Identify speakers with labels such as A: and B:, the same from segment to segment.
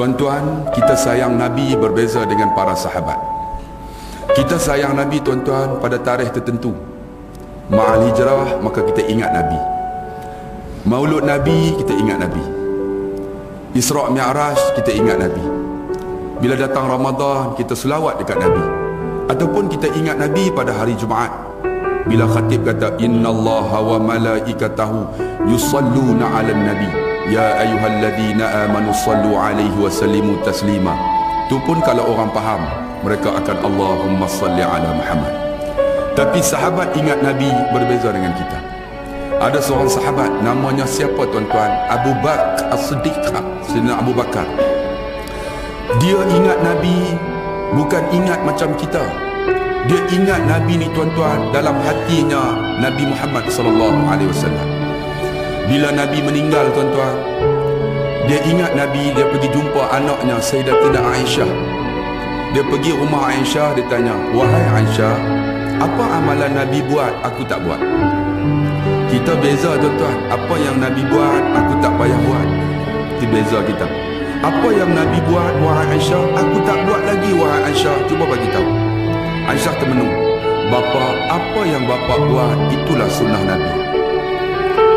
A: Tuan-tuan, kita sayang Nabi berbeza dengan para sahabat. Kita sayang Nabi, tuan-tuan, pada tarikh tertentu. Ma'al hijrah, maka kita ingat Nabi. Maulud Nabi, kita ingat Nabi. Isra' Mi'raj, kita ingat Nabi. Bila datang Ramadan, kita selawat dekat Nabi. Ataupun kita ingat Nabi pada hari Jumaat, bila khatib kata innallaha wa malaikatahu yusalluna 'alan nabi ya ayyuhalladzina amanu sallu 'alaihi wa sallimu taslima. Tu pun kalau orang faham, mereka akan Allahumma salli 'ala Muhammad. Tapi sahabat ingat Nabi berbeza dengan kita. Ada seorang sahabat, namanya siapa tuan-tuan? Abu Bakar As-Siddiq, Sayyidina Abu Bakar. Dia ingat Nabi bukan ingat macam kita. Dia ingat Nabi ni tuan-tuan, dalam hatinya Nabi Muhammad sallallahu alaihi wasallam. Bila Nabi meninggal tuan-tuan, dia ingat Nabi. Dia pergi jumpa anaknya Sayyidatina Aisyah. Dia pergi rumah Aisyah, dia tanya, "Wahai Aisyah, apa amalan Nabi buat aku tak buat?" Kita beza tuan-tuan, apa yang Nabi buat aku tak payah buat. Itu beza kita. Apa yang Nabi buat wahai Aisyah, aku tak buat lagi wahai Aisyah, cuba bagi tahu. Aisyah termenung. "Bapa, apa yang bapa buat itulah sunnah Nabi."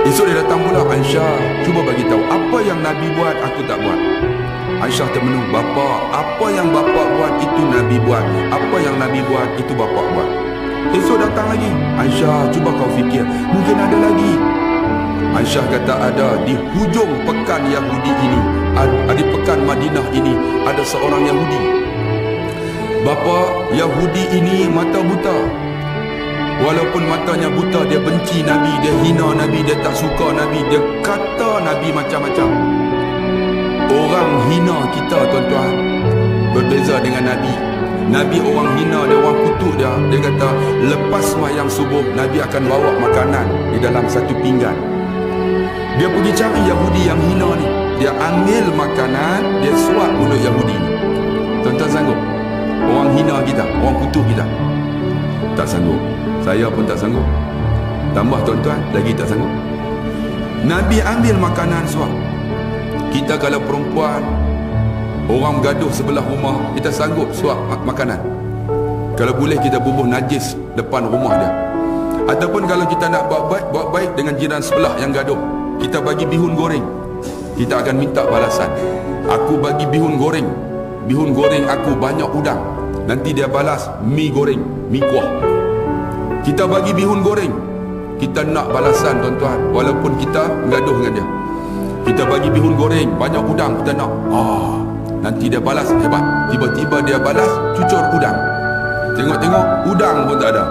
A: Esok dia datang pula, "Aisyah, cuba bagi tahu apa yang Nabi buat aku tak buat." Aisyah termenung. "Bapa, apa yang bapa buat itu Nabi buat, apa yang Nabi buat itu bapa buat." Esok datang lagi, "Aisyah, cuba kau fikir, mungkin ada lagi." Aisyah kata, "Ada. Di hujung pekan Yahudi ini, di pekan Madinah ini, ada seorang Yahudi. Bapa, Yahudi ini mata buta. Walaupun matanya buta, dia benci Nabi, dia hina Nabi, dia tak suka Nabi, dia kata Nabi macam-macam." Orang hina kita tuan-tuan berbeza dengan Nabi. Nabi orang hina dia, orang kutuk dia. Dia kata lepas sembahyang subuh, Nabi akan bawa makanan di dalam satu pinggan. Dia pergi cari Yahudi yang hina ni, dia ambil makanan, dia suap mulut Yahudi ni. Tuan-tuan sanggup? Orang hina kita, orang kutuk kita, tak sanggup. Saya pun tak sanggup. Tambah tuan-tuan, lagi tak sanggup. Nabi ambil makanan suap. Kita kalau perempuan, orang gaduh sebelah rumah, kita sanggup suap makanan. Kalau boleh kita bubuh najis depan rumah dia. Ataupun kalau kita nak buat baik dengan jiran sebelah yang gaduh, kita bagi bihun goreng, kita akan minta balasan. "Aku bagi bihun goreng aku banyak udang." Nanti dia balas mi goreng, mi kuah. Kita bagi bihun goreng, kita nak balasan tuan-tuan, walaupun kita gaduh dengan dia. Kita bagi bihun goreng banyak udang, kita nak nanti dia balas hebat. Tiba-tiba dia balas cucur udang. Tengok-tengok udang pun tak ada,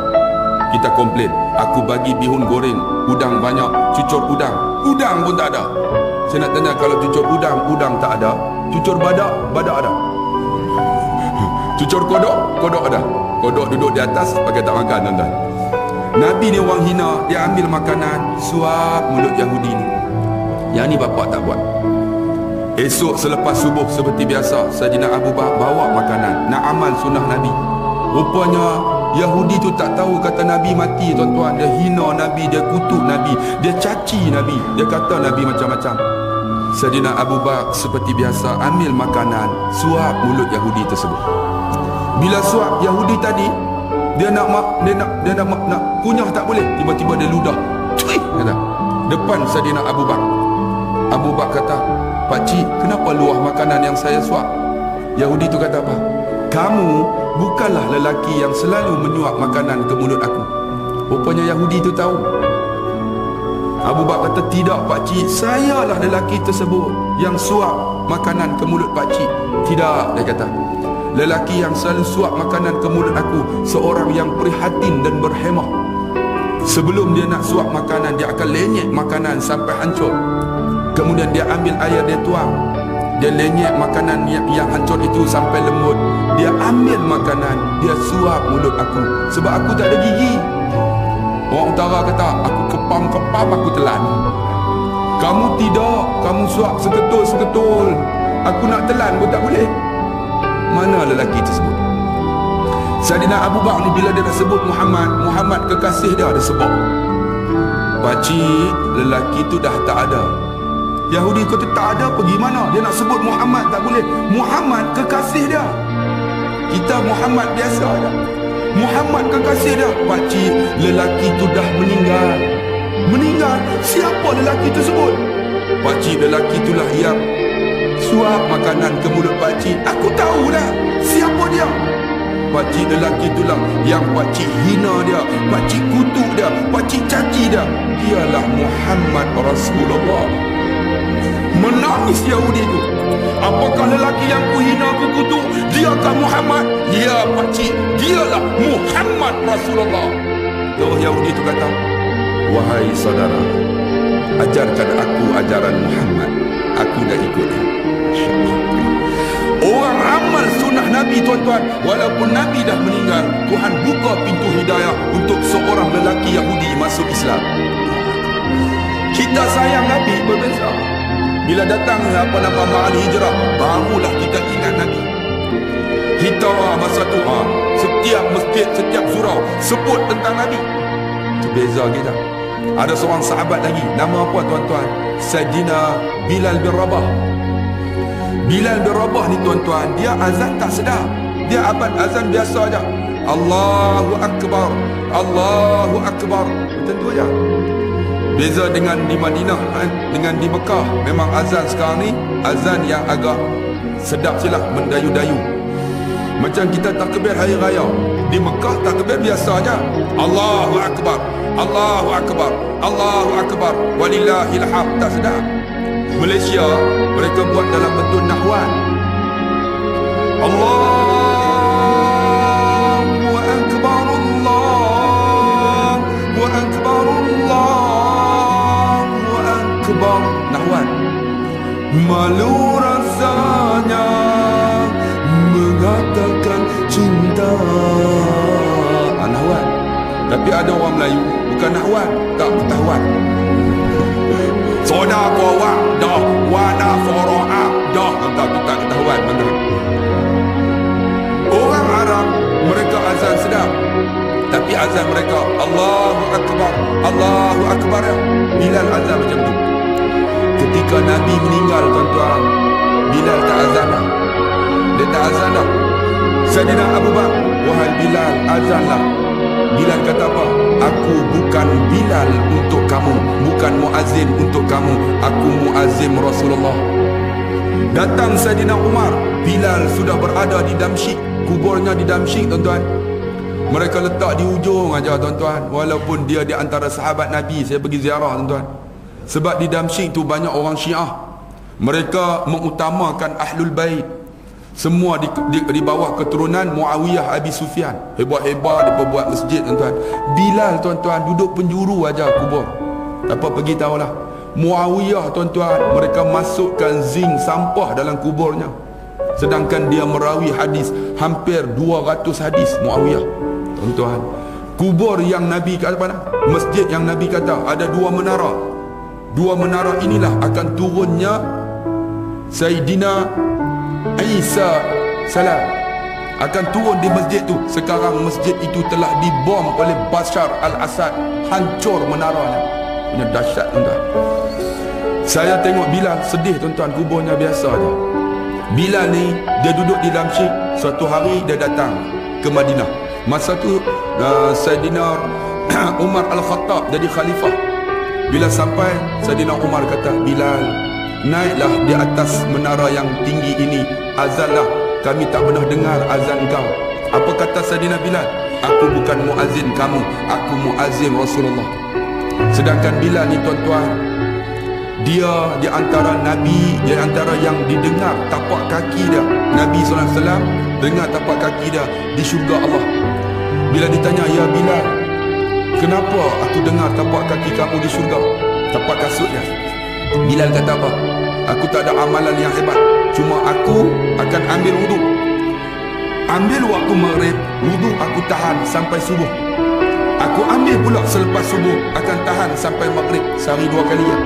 A: kita komplain. "Aku bagi bihun goreng udang banyak, cucur udang pun tak ada." Saya nak tanya, kalau cucur udang tak ada, cucur badak ada, cucur kodok ada. Kodok duduk di atas pakai tak makan tuan-tuan. Nabi ni orang hina, dia ambil makanan suap mulut Yahudi ni. Yang ni bapak tak buat. Esok selepas subuh seperti biasa, Sayyidina Abu Bakar bawa makanan, nak amal sunnah Nabi. Rupanya Yahudi tu tak tahu kata Nabi mati tuan-tuan. Dia hina Nabi, dia kutuk Nabi, dia caci Nabi, dia kata Nabi macam-macam. Sayyidina Abu Bakar seperti biasa ambil makanan, suap mulut Yahudi tersebut. Bila suap Yahudi tadi, dia nak kunyah tak boleh, tiba-tiba dia ludah, kata, depan Sayyidina Abu Bakar. Abu Bakar kata, "Pakcik, kenapa luah makanan yang saya suap?" Yahudi tu kata apa? "Kamu bukanlah lelaki yang selalu menyuap makanan ke mulut aku." Rupanya Yahudi tu tahu. Abu Bakar kata, "Tidak pakcik, saya lah lelaki tersebut yang suap makanan ke mulut pakcik." "Tidak," dia kata, "lelaki yang selalu suap makanan ke mulut aku, seorang yang prihatin dan berhemah. Sebelum dia nak suap makanan, dia akan lenyek makanan sampai hancur. Kemudian dia ambil air, dia tuang, dia lenyek makanan yang hancur itu sampai lembut. Dia ambil makanan, dia suap mulut aku, sebab aku tak ada gigi." Orang utara kata, "Aku kepam-kepam, aku telan." "Kamu tidak, kamu suap seketul-seketul. Aku nak telan pun tak boleh." Mana lelaki tersebut? Sayyidina Abu Bakar ni bila dia nak sebut Muhammad kekasih dia sebut, "Pakcik, lelaki tu dah tak ada. Yahudi kata tak ada, pergi mana? Dia nak sebut Muhammad, tak boleh. Muhammad kekasih dia. Kita Muhammad biasa dah. Muhammad kekasih dia. Pakcik, lelaki tu dah meninggal. Meninggal? Siapa lelaki tersebut? Pakcik, lelaki itulah yang suap makanan ke mulut pakcik. Aku tahu dah siapa dia. Pakcik, lelaki itulah yang pakcik hina dia, pakcik kutuk dia, pakcik caci dia. Dialah Muhammad Rasulullah. Menangis Yahudi itu. Apakah lelaki yang ku hina, ku kutuk? Diakah Muhammad? Ya pakcik, dialah Muhammad Rasulullah. Tuh Yahudi itu kata, wahai saudara, ajarkan aku ajaran Muhammad. Aku dah ikut dia. Orang amal sunnah Nabi, tuan-tuan. Walaupun Nabi dah meninggal, Tuhan buka pintu hidayah untuk seorang lelaki Yahudi masuk Islam. Kita sayang Nabi berbeza. Bila datang Ma'al Hijrah, barulah kita ingat Nabi. Kita masa tu setiap masjid, setiap surau sebut tentang Nabi. Itu beza kita. Ada seorang sahabat lagi, nama apa tuan-tuan? Sayyidina Bilal bin Rabah. Bilal bin Rabah ni tuan-tuan, dia azan tak sedap. Dia abad azan biasa aja. Allahu Akbar, Allahu Akbar. Tentu aja. Beza dengan di Madinah dengan di Mekah. Memang azan sekarang ni azan yang agak sedap silah, mendayu-dayu. Macam kita takbir hari raya, di Mekah takbir biasa aja. Allahu Akbar, Allahu Akbar, Allahu Akbar, walillahil hamd. Tak sedap. Malaysia mereka buat dalam bentuk nahwan. Allahu Akbar, Allahu Akbar, Allahu Akbar. Nahwan. Malu rasanya mengatakan cinta. Nahwan. Tapi ada orang Melayu bukan nahwan, tak ketahuan. Soda bawa dah, wana foro'a dah, tak ketahuan mana. Orang Arab mereka azan sedap, tapi azan mereka Allahu Akbar, Allahu Akbar ya. Bilal azan macam tu. Ketika Nabi meninggal tuan-tuan, Bilal tak azan dah. Dia tak azan dah. Sayyidina Abu Bakar, wahai Bilal, azanlah. Bilal kata apa? Aku bukan Bilal untuk kamu, bukan muazzin untuk kamu. Aku muazzin Rasulullah. Datang Sayyidina Umar, Bilal sudah berada di Damsyik, kuburnya di Damsyik tuan-tuan. Mereka letak di ujung aja tuan-tuan. Walaupun dia di antara sahabat Nabi, saya pergi ziarah tuan-tuan. Sebab di Damsyik tu banyak orang Syiah. Mereka mengutamakan Ahlul Bait. Semua di bawah keturunan Muawiyah Abi Sufyan. Hebat-hebat dia buat masjid tuan-tuan. Bilal tuan-tuan duduk penjuru aja kubur. Apa pergi tahulah. Muawiyah tuan-tuan, mereka masukkan zinc sampah dalam kuburnya. Sedangkan dia merawi hadis hampir 200 hadis Muawiyah. Tuan-tuan, kubur yang Nabi kata apa? Masjid yang Nabi kata ada dua menara. Dua menara inilah akan turunnya Sayyidina Isa salam, akan turun di masjid tu. Sekarang masjid itu telah dibom oleh Bashar al-Assad. Hancur menaranya. Punya dahsyat tuan-tuan. Saya tengok Bilal sedih tuan-tuan, kuburnya biasa aja. Bilal ni dia duduk di Damsyik. Suatu hari dia datang ke Madinah. Masa tu Sayyidina Umar Al-Khattab jadi khalifah. Bila sampai, Sayyidina Umar kata, Bilal, naiklah di atas menara yang tinggi ini, azanlah. Kami tak pernah dengar azan kau. Apa kata Sayyidina Bilal? Aku bukan muazzin kamu, aku muazzin Rasulullah. Sedangkan Bilal ni tuan-tuan, dia di antara Nabi, di antara yang didengar tapak kaki dia. Nabi SAW dengar tapak kaki dia di syurga Allah. Bila ditanya, ya Bilal, kenapa aku dengar tapak kaki kamu di syurga? Tapak kasut dia. Bilal kata apa? Aku tak ada amalan yang hebat, cuma aku akan ambil wudu. Ambil waktu maghrib, wudu aku tahan sampai subuh. Aku ambil pula selepas subuh, akan tahan sampai maghrib. Sehari 2 kali ya.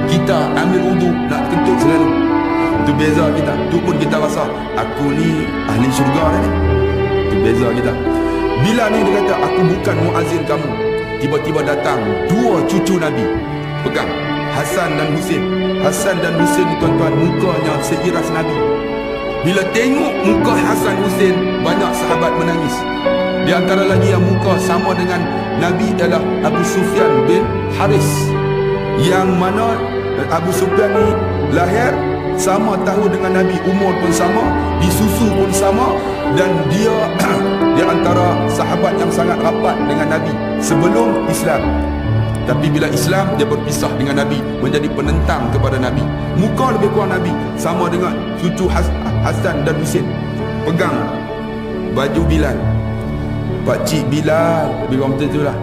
A: Kita ambil wudu nak kentut selalu. Itu beza kita. Tu pun kita rasa aku ni ahli syurga dah ni. Itu beza kita. Bila ni dia kata aku bukan muazzin kamu, tiba-tiba datang 2 cucu Nabi, pegang Hasan dan Husin. Hasan dan Husin ni tuan-tuan, mukanya seiras Nabi. Bila tengok muka Hasan Husin, banyak sahabat menangis. Di antara lagi yang muka sama dengan Nabi ialah Abu Sufyan bin Haris, yang mana Abu Sufyan ni lahir sama tahun dengan Nabi, umur pun sama, disusu pun sama, dan dia di antara sahabat yang sangat rapat dengan Nabi sebelum Islam. Tapi bila Islam, dia berpisah dengan Nabi, menjadi penentang kepada Nabi. Muka lebih kurang Nabi, sama dengan cucu Hasan dan Husin. Pegang baju Bilal. Pakcik Bilal, lebih kurang macam itulah.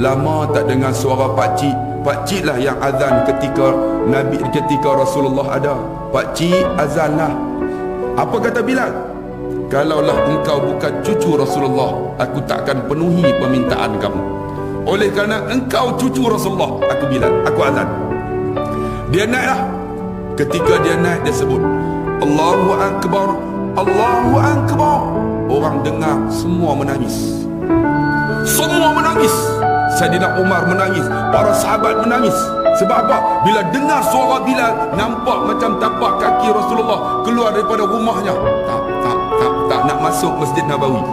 A: Lama tak dengar suara pakcik. Pakcik lah yang azan ketika Nabi, ketika Rasulullah ada. Pakcik azan lah. Apa kata Bilal? Kalaulah engkau bukan cucu Rasulullah, aku takkan penuhi permintaan kamu. Oleh kerana engkau cucu Rasulullah, aku Bilal, aku azan. Dia naik lah. Ketika dia naik, dia sebut Allahu Akbar, Allahu Akbar. Orang dengar, semua menangis. Semua menangis. Sayyidina Umar menangis, para sahabat menangis. Sebab apa? Bila dengar suara Bilal, nampak macam tapak kaki Rasulullah keluar daripada rumahnya. Tak nak masuk Masjid Nabawi.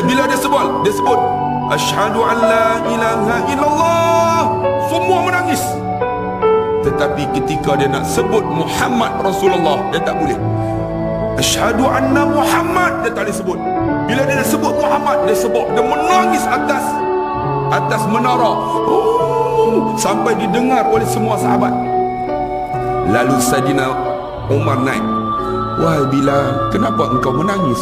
A: Bila dia sebut Asyhadu an la ilaha illallah, semua menangis. Tetapi ketika dia nak sebut Muhammad Rasulullah, dia tak boleh. Asyhadu anna Muhammad, dia tak boleh sebut. Bila dia nak sebut Muhammad, dia menangis atas menara, sampai didengar oleh semua sahabat. Lalu Sayyidina Umar naik. Wahai Bilal, kenapa engkau menangis?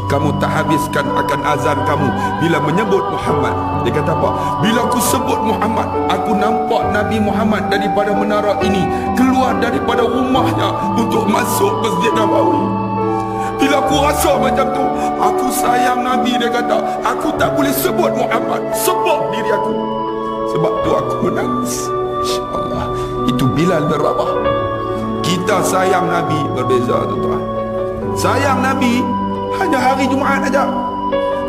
A: Kamu tak habiskan akan azan kamu bila menyebut Muhammad. Dia kata apa? Bila aku sebut Muhammad, aku nampak Nabi Muhammad daripada menara ini keluar daripada rumahnya untuk masuk Masjid Nabawi. Bila aku rasa macam tu, aku sayang Nabi. Dia kata, aku tak boleh sebut Muhammad, sebut diri aku. Sebab tu aku menangis. InsyaAllah. Itu Bilal bin Rabah. Kita sayang Nabi berbeza, tuan-tuan. Sayang Nabi hanya hari Jumaat aja.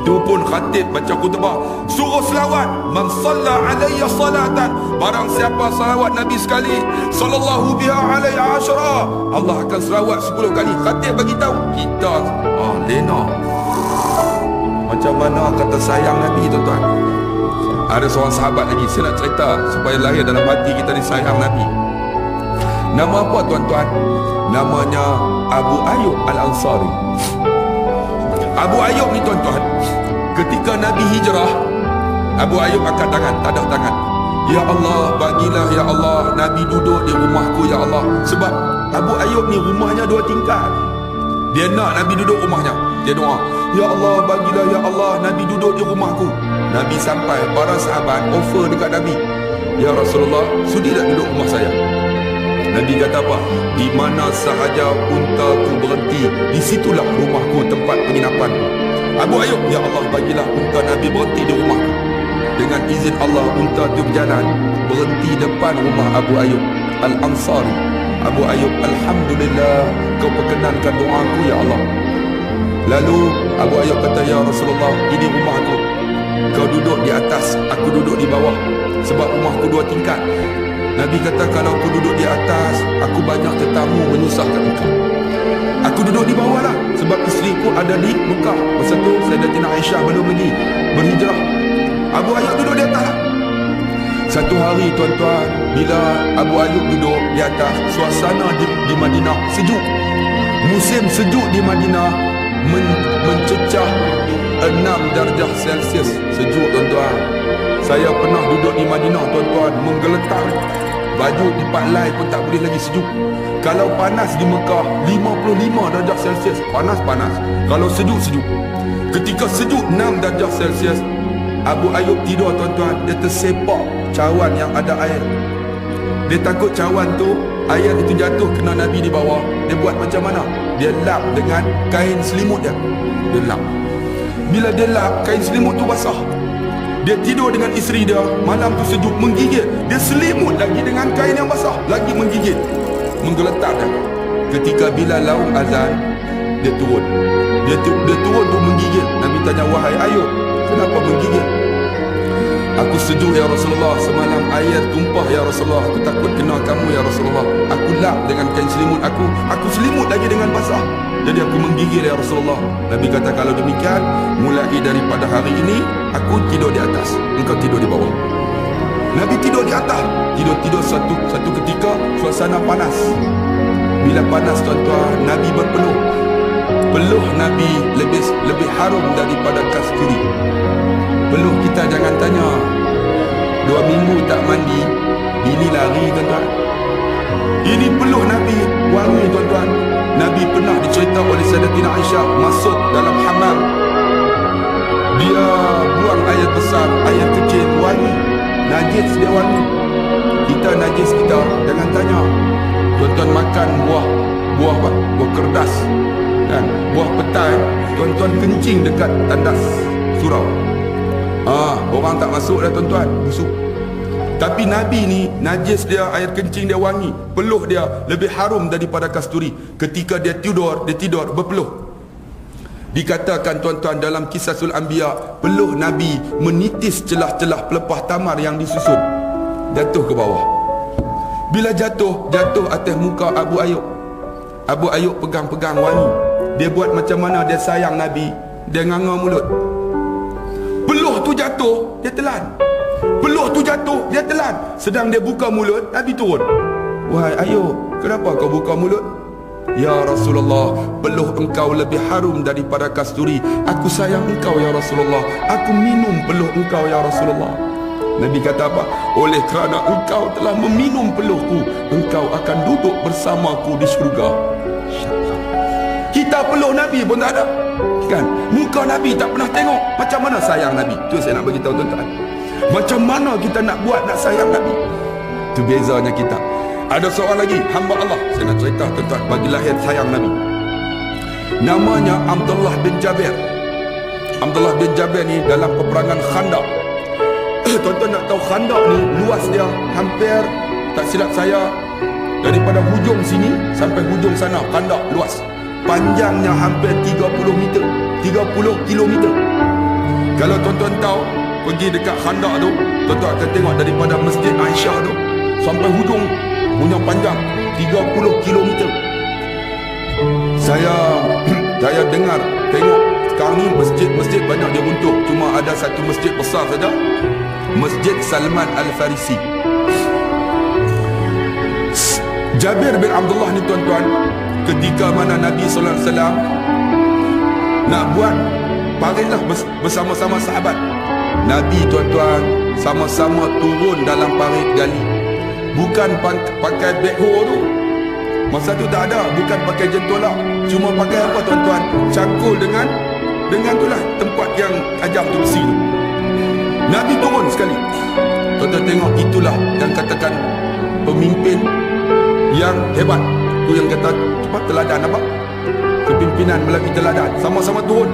A: Tu pun khatib baca khutbah, suruh selawat. Man salla alayya salatan, barang siapa salawat Nabi sekali, sallallahu biha alayya asyara, Allah akan selawat 10 kali. Khatib bagi tahu kita lena macam mana kata sayang Nabi, tuan-tuan. Ada seorang sahabat lagi saya nak cerita supaya lahir dalam hati kita ni sayang Nabi. Nama apa, tuan-tuan? Namanya Abu Ayyub Al-Ansari. Abu Ayyub ni, tuan-tuan, ketika Nabi hijrah, Abu Ayyub angkat tangan, tadah tangan. Ya Allah, bagilah ya Allah Nabi duduk di rumahku ya Allah. Sebab Abu Ayyub ni rumahnya 2 tingkat. Dia nak Nabi duduk rumahnya. Dia doa, ya Allah, bagilah ya Allah Nabi duduk di rumahku. Nabi sampai, para sahabat offer dekat Nabi, ya Rasulullah, sudi tak duduk rumah saya? Nabi kata apa? Di mana sahaja untaku berhenti, di situlah rumahku, tempat penginapanku. Abu Ayyub, ya Allah, bagilah unta Nabi berhenti di rumahku. Dengan izin Allah, unta itu berjalan, berhenti depan rumah Abu Ayyub Al-Ansari. Abu Ayyub, alhamdulillah, kau perkenankan doaku ya Allah. Lalu Abu Ayyub kata, ya Rasulullah, ini rumahku. Kau duduk di atas, aku duduk di bawah. Sebab rumahku 2 tingkat. Nabi kata, kalau aku duduk di atas, aku banyak tetamu menyusahkan engkau. Aku duduk di bawah lah, sebab isteriku ada di Mekah. Masa tu Sayyidatina Aisyah belum lagi berhijrah. Abu Ayyub duduk di atas lah. Satu hari, tuan-tuan, bila Abu Ayyub duduk di atas, suasana di Madinah sejuk. Musim sejuk di Madinah mencecah 6 darjah Celsius. Sejuk, tuan-tuan. Saya pernah duduk di Madinah, tuan-tuan, menggeletar. Baju 4 lai pun tak boleh lagi sejuk. Kalau panas di Mekah 55 darjah Celsius, panas-panas. Kalau sejuk-sejuk. Ketika sejuk 6 darjah Celsius, Abu Ayyub tidur, tuan-tuan. Dia tersepak cawan yang ada air. Dia takut cawan tu, air itu jatuh kena Nabi di bawah. Dia buat macam mana? Dia lap dengan kain selimut dia. Dia lap. Bila dia lap, kain selimut tu basah. Dia tidur dengan isteri dia, malam tu sejuk, menggigit. Dia selimut lagi dengan kain yang basah, lagi menggigit, menggeletar dia. Ketika Bilal laung azan, dia turun. Dia turun tu menggigit. Nabi tanya, wahai Ayyub, kenapa menggigit? Aku sejuk ya Rasulullah, semalam air tumpah ya Rasulullah, aku takut kena kamu ya Rasulullah. Aku lap dengan kain selimut aku selimut lagi dengan basah. Jadi aku menggigil ya Rasulullah. Nabi kata, kalau demikian, mulai daripada hari ini aku tidur di atas, engkau tidur di bawah. Nabi tidur di atas. Tidur satu ketika suasana panas. Bila panas tuan-tuan, Nabi berpeluh. Peluh Nabi lebih harum daripada kasturi. Peluh kita jangan tanya. 2 minggu tak mandi, bini lari tuan-tuan. Ini peluh Nabi wangi tuan-tuan. Nabi pernah dicerita oleh Sayyidatina Aisyah masuk dalam hamam. Dia buang air besar, air kecil, wangi. Najis dia wangi. Kita najis kita, jangan tanya. Tuan-tuan makan buah kerdas kan, buah petai, tuan-tuan kencing dekat tandas surau. Orang tak masuk dah tuan-tuan, busuk. Tapi Nabi ni najis dia, air kencing dia wangi, peluh dia lebih harum daripada kasturi. Ketika dia tidur berpeluh. Dikatakan tuan-tuan dalam Qisasul Anbiya, peluh Nabi menitis celah-celah pelepah tamar yang disusun, jatuh ke bawah. Bila jatuh atas muka Abu Ayyub. Abu Ayyub pegang-pegang wangi. Dia buat macam mana dia sayang Nabi, dia nganga mulut. Peluh tu jatuh, dia telan. Peluh tu jatuh, dia telan. Sedang dia buka mulut, Nabi turun. Wahai Ayyub, kenapa kau buka mulut? Ya Rasulullah, peluh engkau lebih harum daripada kasturi. Aku sayang engkau ya Rasulullah, aku minum peluh engkau ya Rasulullah. Nabi kata apa? Oleh kerana engkau telah meminum peluhku, engkau akan duduk bersamaku di syurga. Kita peluh Nabi pun tak ada kan? Muka Nabi tak pernah tengok. Macam mana sayang Nabi? Tu saya nak beritahu tuan-tuan. Macam mana kita nak buat nak sayang Nabi? Tu bezanya kita. Ada seorang lagi hamba Allah, saya nak cerita tuan-tuan, bagi lahir sayang Nabi. Namanya Abdullah bin Jabir. Abdullah bin Jabir ni dalam peperangan Khandaq. Tuan-tuan nak tahu Khandaq ni luas dia hampir, tak silap saya, daripada hujung sini sampai hujung sana. Khandaq luas, panjangnya hampir 30 meter, 30 kilometer. Kalau tuan-tuan tahu, pergi dekat Khandaq tu, tuan-tuan akan tengok daripada Masjid Aisyah tu sampai hujung punya panjang 30 kilometer. Saya dengar, tengok sekarang ni masjid banyak dia runtuh. Cuma ada satu masjid besar saja, Masjid Salman Al-Farisi. Jabir bin Abdullah ni tuan-tuan, ketika mana Nabi SAW nak buat paritlah bersama-sama sahabat Nabi tuan-tuan, sama-sama turun dalam parit gali. Bukan pakai backhoe tu, masa tu tak ada. Bukan pakai jentolak, cuma pakai apa tuan-tuan? Cangkul dengan tulah tempat yang tajam tu, besi tu. Nabi turun sekali. Tuan-tuan tengok, itulah yang katakan pemimpin yang hebat. Tu yang kata cepat teladan apa? Kepimpinan melalui teladan. Sama-sama turun.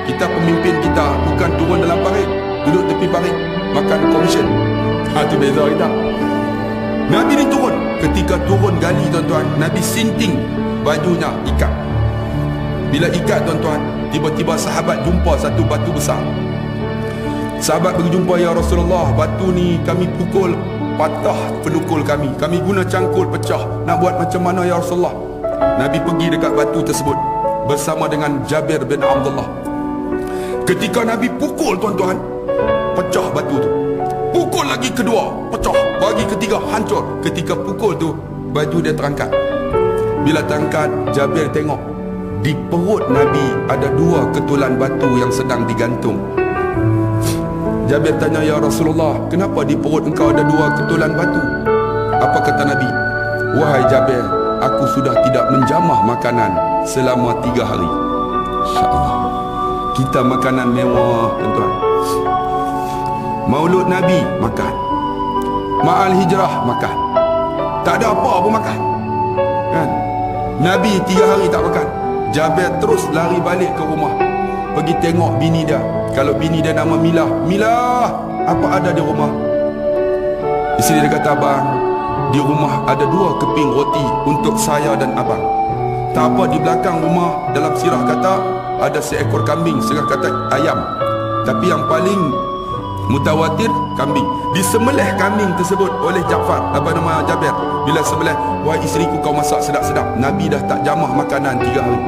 A: Kita pemimpin kita bukan turun dalam parit, duduk tepi parit makan komisen. Itu beza kita. Nabi ni turun. Ketika turun gali tuan-tuan, Nabi sinting bajunya, ikat. Bila ikat tuan-tuan, tiba-tiba sahabat jumpa satu batu besar. Sahabat berjumpa, ya Rasulullah, batu ni kami pukul, patah pendukul kami. Kami guna cangkul, pecah. Nak buat macam mana ya Rasulullah? Nabi pergi dekat batu tersebut bersama dengan Jabir bin Abdullah. Ketika Nabi pukul tuan-tuan, pecah batu tu. Pukul lagi kedua, pecah. Bagi ketiga, hancur. Ketika pukul tu, baju dia terangkat. Bila terangkat, Jabir tengok di perut Nabi ada 2 ketulan batu yang sedang digantung. Jabir tanya, ya Rasulullah, kenapa di perut engkau ada 2 ketulan batu? Apa kata Nabi? Wahai Jabir, aku sudah tidak menjamah makanan selama 3 hari. InsyaAllah. Kita makanan mewah tuan-tuan. Maulud Nabi makan, Ma'al Hijrah makan, tak ada apa pun makan kan? Nabi 3 hari tak makan. Jabir terus lari balik ke rumah, pergi tengok bini dia. Kalau bini dia nama Milah, Milah, apa ada di rumah? Isteri dia kata, abang, di rumah ada 2 keping roti untuk saya dan abang. Tak apa, di belakang rumah dalam sirah kata ada seekor kambing, setengah kata ayam. Tapi yang paling Mutawatir kambing. Disembelih kambing tersebut oleh Ja'far, apa nama Jabir. Bila sembelih, wahai isteriku kau masak sedap-sedap. Nabi dah tak jamah makanan 3 hari.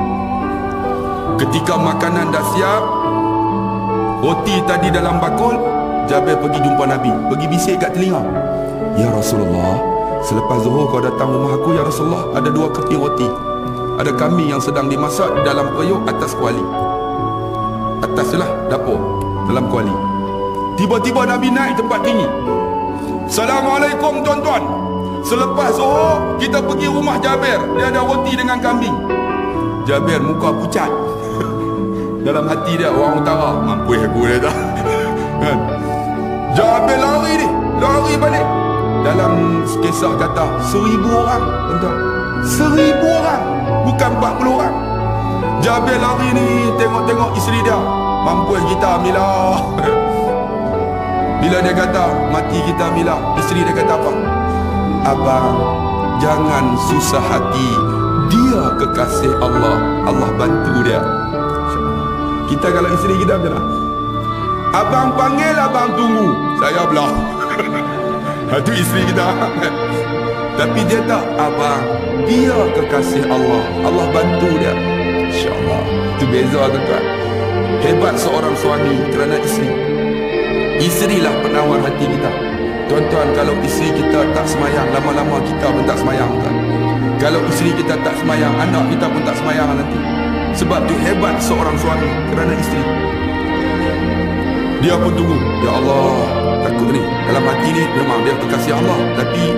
A: Ketika makanan dah siap, roti tadi dalam bakul, Jabir pergi jumpa Nabi, pergi bisik kat telinga. Ya Rasulullah, selepas zuhur kau datang rumah aku ya Rasulullah, ada 2 keping roti, ada kambing yang sedang dimasak dalam periuk atas kuali. Atas lah dapur, dalam kuali. Tiba-tiba Nabi naik tempat tinggi. Assalamualaikum tuan-tuan, selepas zuhur kita pergi rumah Jabir, dia ada roti dengan kambing. Jabir muka pucat. Dalam hati dia, orang utara, mampu aku dia tak. Jabir lari balik. Dalam kisah kata 1000 orang, tuan-tuan. 1000 orang, bukan 40 orang. Jabir lari ni, tengok-tengok isteri dia, mampu kita Mila. Bila dia kata mati kita Mila, isteri dia kata apa? Abang, jangan susah hati, dia kekasih Allah, Allah bantu dia. Kita kalau isteri kita macam mana? Abang panggil, abang tunggu, saya belah. Itu isteri kita. Tapi dia tak, abang, dia kekasih Allah, Allah bantu dia. InsyaAllah. Itu beza tuan-tuan. Hebat seorang suami kerana isteri. Isterilah penawar hati kita. Tuan-tuan, kalau isteri kita tak semayang, lama-lama kita pun tak semayang, tuan. Kalau isteri kita tak semayang, anak kita pun tak semayang nanti. Sebab tu hebat seorang suami kerana isteri. Dia pun tunggu, ya Allah, takut ni, dalam hati ni memang dia kekasih Allah, tapi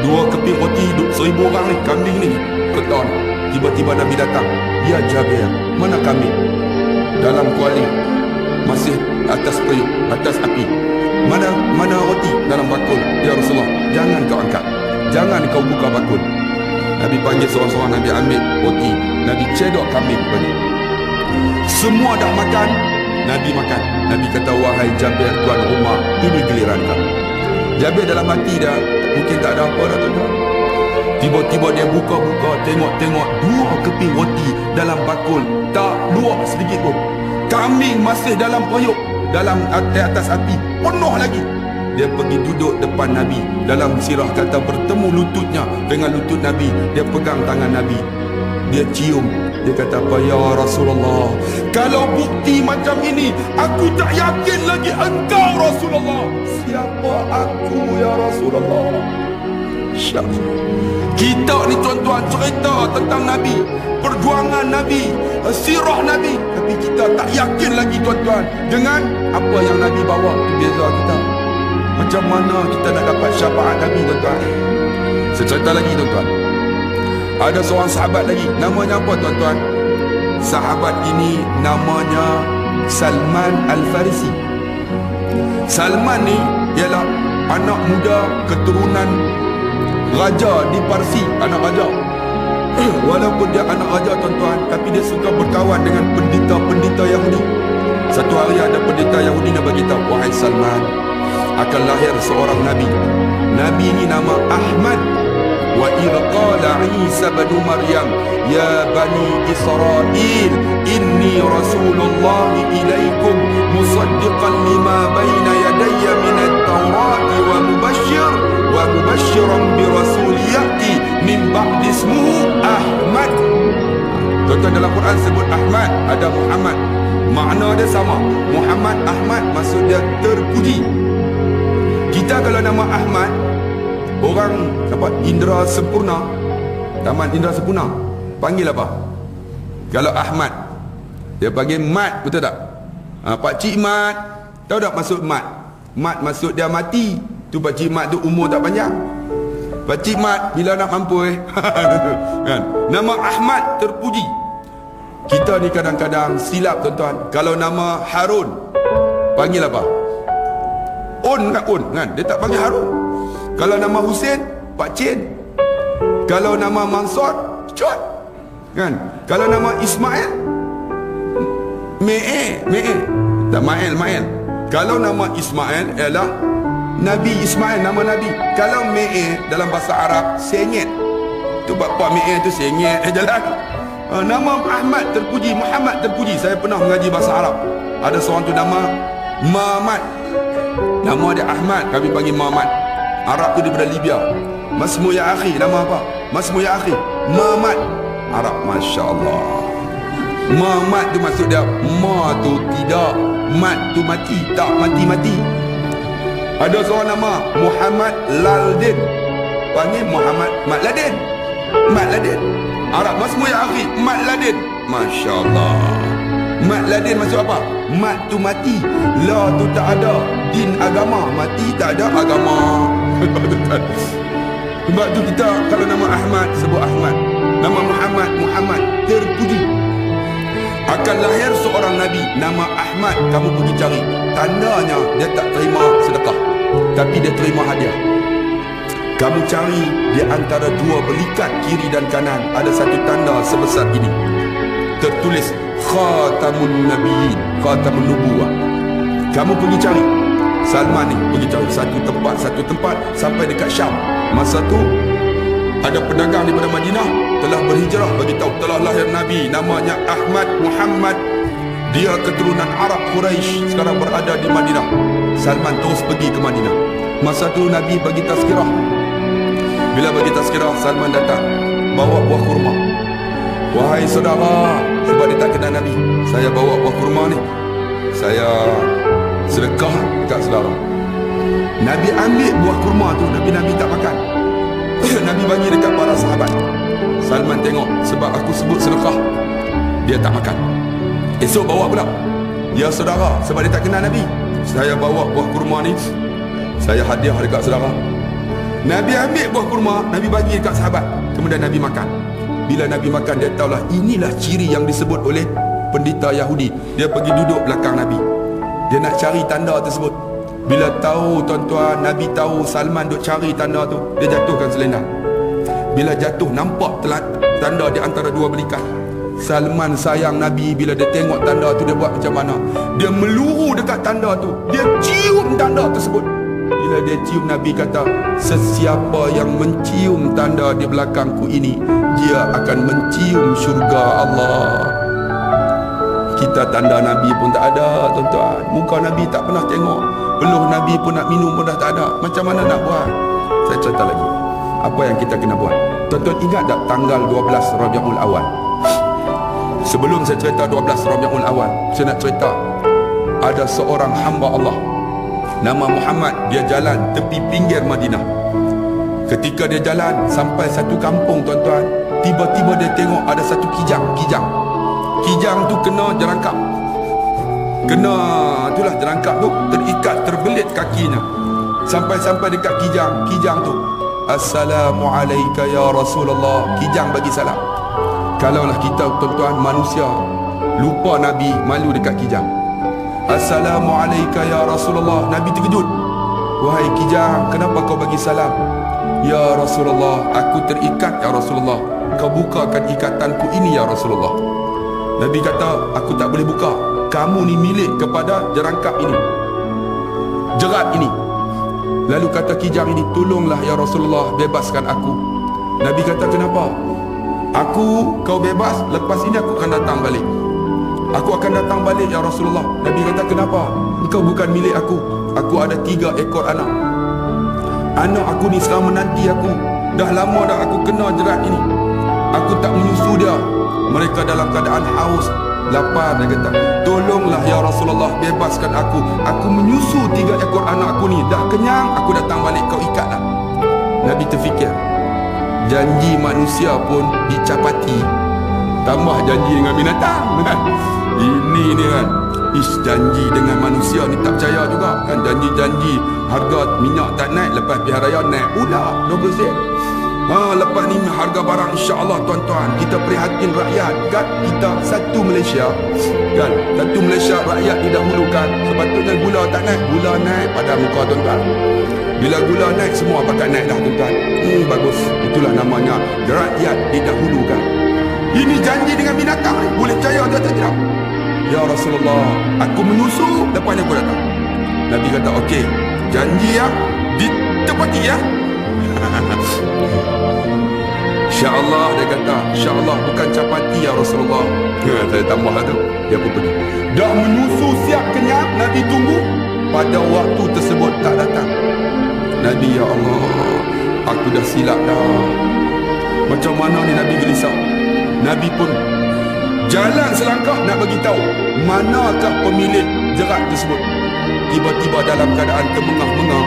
A: 2 keping roti 1000 orang ni, kambing ni keton. Tiba-tiba Nabi datang. Ya Jabir, mana kambing? Dalam kuali, masih atas periuk, atas api. Mana roti? Dalam bakul. Ya Rasulullah, jangan kau angkat, jangan kau buka bakul. Nabi panggil seorang-seorang, Nabi ambil roti, Nabi cedok kambing bagi. Semua dah makan, Nabi makan. Nabi kata, wahai Jabir tuan rumah, ini giliran kau. Jabir dalam hati dah, mungkin tak ada apa dah tuan-tuan. Tiba-tiba dia buka-buka, tengok-tengok 2 keping roti dalam bakul, tak luar sedikit pun. Kambing masih dalam periuk, dalam atas api, penuh lagi. Dia pergi duduk depan Nabi. Dalam sirah kata bertemu lututnya dengan lutut Nabi. Dia pegang tangan Nabi, dia cium. Dia kata apa? Ya Rasulullah, kalau bukti macam ini, aku tak yakin lagi engkau Rasulullah. Siapa aku ya Rasulullah? Kita ni tuan-tuan cerita tentang Nabi, perjuangan Nabi, sirah Nabi, tapi kita tak yakin lagi tuan-tuan dengan apa yang Nabi bawa. Itu beza kita. Macam mana kita nak dapat syafaat Nabi tuan-tuan? Saya cerita lagi tuan-tuan. Ada seorang sahabat lagi, namanya apa tuan-tuan? Sahabat ini namanya Salman Al-Farisi. Salman ni ialah anak muda keturunan raja di Parsi, anak raja. Walaupun dia anak raja tuan-tuan, tapi dia suka berkawan dengan pendeta-pendeta Yahudi. Satu hari ada pendeta Yahudi yang beritahu, wahai Salman, akan lahir seorang Nabi. Nabi ini nama Ahmad. Wa idh qala Isa bin Maryam ya bani Israel inni rasulullah ilaikum musaddiqan lima baina yadayya min at-taurati wa mubashiran bi rasul ya'ti min ba'di ismuhu Ahmad. Tuan-tuan, dalam Quran sebut Ahmad, ada Muhammad. Makna dia sama. Muhammad, Ahmad, maksud dia terpuji. Kita kalau nama Ahmad, orang apa, Indra Sempurna, Taman Indra Sempurna, panggil apa? Kalau Ahmad, dia panggil Mat, betul tak? Pak Cik Mat. Tahu tak maksud Mat? Mat maksud dia mati. Tu Pak Cik Mat tu umur tak panjang. Pak Cik Mat bila nak mampu kan? Nama Ahmad terpuji. Kita ni kadang-kadang silap tuan-tuan. Kalau nama Harun, panggil apa? On kan? Dia tak panggil Harun. Kalau nama Hussein, Pak Cin. Kalau nama Mansur, Cot. Kan? Kalau nama Ismail, Me'e. Tak Mael. Kalau nama Ismail ialah Nabi Ismail, nama Nabi. Kalau Me'e dalam bahasa Arab, Sengit. Tu bapa Me'e tu Sengit jalan. Nama Ahmad terpuji, Muhammad terpuji. Saya pernah mengaji bahasa Arab. Ada seorang tu nama Mamat. Nama dia Ahmad, kami panggil Muhammad. Arab tu daripada Libya. Masmu ya akhi, nama apa? Masmu ya akhi, Muhammad. Arab, Masya Allah. Muhammad tu maksud dia ma tu tidak, mat tu mati, tak mati-mati. Ada seorang nama Muhammad Laldin, panggil Muhammad Mat Ladin. Mat Ladin. Arab, masmu ya akhi, Mat Ladin. Masya Allah. Mat Ladin maksud apa? Mat tu mati, la tu tak ada, din agama, mati tak ada agama. Sebab tu kita kalau nama Ahmad sebut Ahmad, nama Muhammad Muhammad, terpuji. Akan lahir seorang Nabi nama Ahmad, kamu pergi cari. Tandanya dia tak terima sedekah, tapi dia terima hadiah. Kamu cari di antara dua belikat kiri dan kanan, ada satu tanda sebesar ini, tertulis Khatamun Nabiyyin, Khatamun Nubuwah. Kamu pergi cari. Salman ni pergi cari satu tempat sampai dekat Syam. Masa tu ada pedagang daripada Madinah telah berhijrah, bagi tahu telah lahir Nabi namanya Ahmad Muhammad. Dia keturunan Arab Quraisy, sekarang berada di Madinah. Salman terus pergi ke Madinah. Masa tu Nabi bagi tazkirah. Bila bagi tazkirah, Salman datang bawa buah kurma. Wahai saudara, sebab dia tak kenal Nabi, saya bawa buah kurma ni, saya sedekah dekat saudara. Nabi ambil buah kurma tu, Nabi tak makan. Nabi bagi dekat para sahabat. Salman tengok, sebab aku sebut sedekah, dia tak makan. Esok bawa pula, ya saudara, sebab dia tak kenal Nabi, saya bawa buah kurma ni, saya hadiah dekat saudara. Nabi ambil buah kurma, Nabi bagi dekat sahabat. Kemudian Nabi makan. Bila Nabi makan, dia tahulah inilah ciri yang disebut oleh pendeta Yahudi. Dia pergi duduk belakang Nabi, dia nak cari tanda tersebut. Bila tahu tuan-tuan, Nabi tahu Salman duk cari tanda tu, dia jatuhkan selendang. Bila jatuh, nampak tanda di antara dua belikat. Salman sayang Nabi, bila dia tengok tanda tu, dia buat macam mana? Dia meluru dekat tanda tu, dia cium tanda tersebut. Bila dia cium, Nabi kata, sesiapa yang mencium tanda di belakangku ini, dia akan mencium syurga Allah. Kita tanda Nabi pun tak ada tuan-tuan, muka Nabi tak pernah tengok, peluh Nabi pun nak minum pun dah tak ada. Macam mana nak buat? Saya cerita lagi apa yang kita kena buat. Tuan-tuan ingat tak tanggal 12 Rabiul Awal? Sebelum saya cerita 12 Rabiul Awal, saya nak cerita ada seorang hamba Allah nama Muhammad. Dia jalan tepi pinggir Madinah. Ketika dia jalan sampai satu kampung tuan-tuan, tiba-tiba dia tengok ada satu kijang. Kijang tu kena jerangkap. Itulah jerangkap tu terikat, terbelit kakinya. Sampai dekat kijang tu, Assalamualaikum ya Rasulullah. Kijang bagi salam. Kalaulah kita tuan-tuan manusia lupa Nabi, malu dekat kijang, Assalamualaikum ya Rasulullah. Nabi terkejut. Wahai kijang, kenapa kau bagi salam? Ya Rasulullah, aku terikat ya Rasulullah, kau bukakan ikatanku ini ya Rasulullah. Nabi kata, aku tak boleh buka, kamu ni milik kepada jerangkap ini, jerat ini. Lalu kata kijang ini, tolonglah ya Rasulullah, bebaskan aku. Nabi kata, kenapa? Kau bebas, lepas ini aku akan datang balik. Aku akan datang balik ya Rasulullah. Nabi kata, kenapa? Engkau bukan milik aku. Aku ada 3 ekor anak. Anak aku ni sekarang menanti aku. Dah lama dah aku kena jerat ini. Aku tak menyusu dia. Mereka dalam keadaan haus, lapar. Dia kata, tolonglah ya Rasulullah, bebaskan aku. Aku menyusu 3 ekor anak aku ni. Dah kenyang, aku datang balik, kau ikatlah. Nabi terfikir, janji manusia pun dicapati, tambah janji dengan binatang kan? Ini ni kan, janji dengan manusia ni tak percaya juga kan. Janji harga minyak tak naik, lepas pihak raya naik pula 20 sen. Lepas ni harga barang, insya-Allah tuan-tuan, kita prihatin rakyat kan. Kita satu Malaysia kan, satu Malaysia, rakyat didahulukan. Sepatutnya gula tak naik, gula naik pada muka tuan-tuan. Bila gula naik, semua pakat naik dah tuan-tuan. Bagus, itulah namanya rakyat didahulukan. Ini janji dengan binatang ni, boleh percaya atau tidak? Ya Rasulullah, aku menyusu, lepasnya aku datang. Nabi kata, okey, janji ya, ditepati ya. InsyaAllah, dia kata, InsyaAllah bukan capati ya Rasulullah. Saya tambah tu, dia pun pergi. Dah menyusu siap kenyang, Nabi tunggu. pada waktu tersebut tak datang. Nabi, ya Allah, aku dah silap dah. Macam mana ni Nabi gelisah. Nabi pun jalan selangkah nak bagi tahu manakah pemilik jerat tersebut. Tiba-tiba dalam keadaan termengah-mengah,